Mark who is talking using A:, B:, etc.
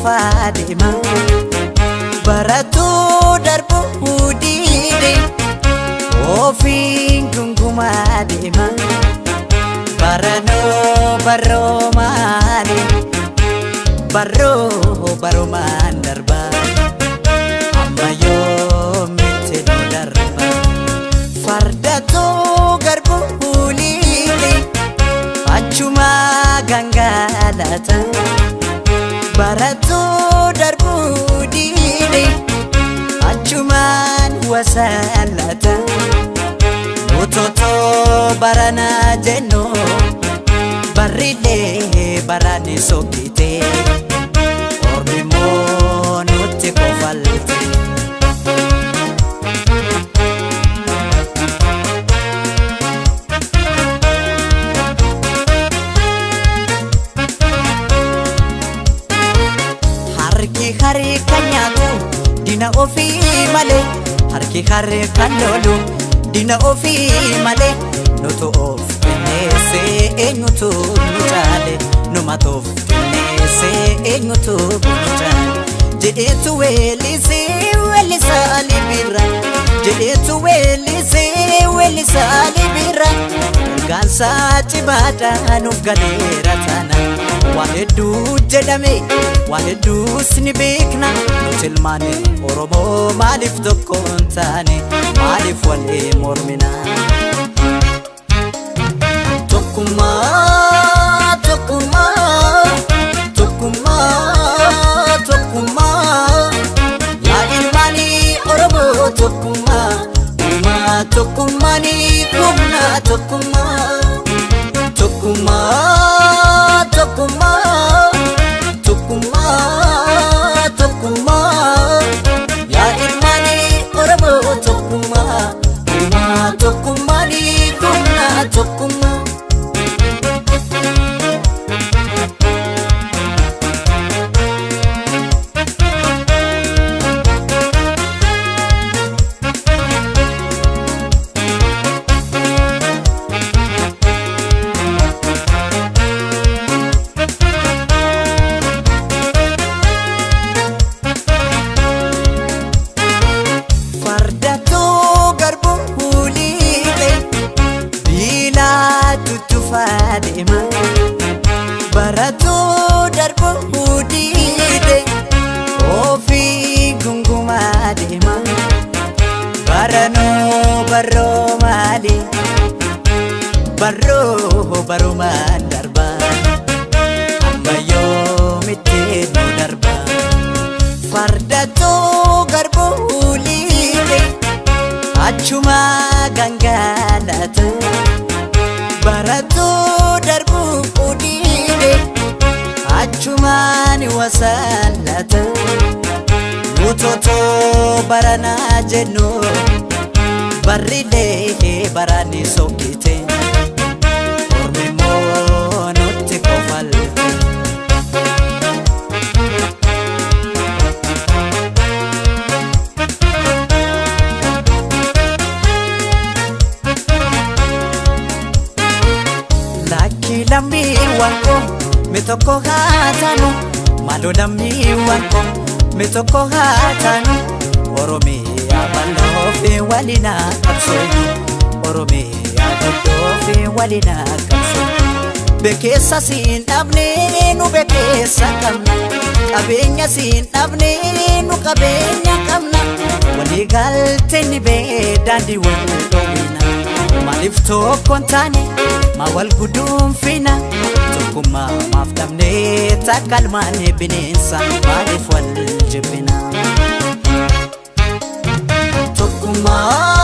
A: tuttuufaa deema baratuu darbuu diide ofiin gungumaa deema baranoo baroo maali baroo baromaan darbaa amma yoomitti nu darba fardatoo garbuu liite achuma gangalata baratuu darbuu diide achumaan wasaalata utotoo barana jennu barrilee barani sokkite ormi moo nutti kofalte harki kan nyaatu dina ofii malee harki kan lolu dina ofii malee nutu of kenneessee eenyutu nu caale numatu of kenneessee eenyutu nu caale jedheetu weellisee weellisaa libira jedheetu weellisee weellisaa libira gansaa cimaadhaa nuuf galeera taana waan hedduu jedhame waan hedduus ni beekna nuti ilmaan Oromoo maaliif tokko hin taane maaliif walii mormina tokkummaa tokkummaa tokkummaa tokkummaa yaa ilmaanii Oromoo tokkummaa uumaa tokkummaanii humna tokkummaa tokkummaa tokkummaa tokkummaa tokkummaa yaa ilmaanii Oromoo tokkummaa uumaa tokkummaanii humna tokkummaa deema baratuu darbuu diide ofii gungumaa deema baranoo baroo maali baroo baromaan darba amma yoomitti nu darba fardatoo garbuu liite achuma gangalata baratuu darbuu diide achumaan wasaalata utotoo barana jennu barrilee barani sokkite ormi moo nutti kofalte lammi wanko mitoko hatanu malo lammi wanko mitoko hatanu Oromiyaa bal'oofi walina qabsooyi Oromiyaa bal'oofi walina qabsooyi bekeessa siin dhabne nu bekeessa qabna qabeenya siin dhabne nu qabeenya qabna walii galtee ni beedandi wal dhowwina maaliif tokko hin taane ma wal guduunfina tokkummaa maaf dhabnee takka ilmaanii bineensa maaliif wal jibbina tokkummaa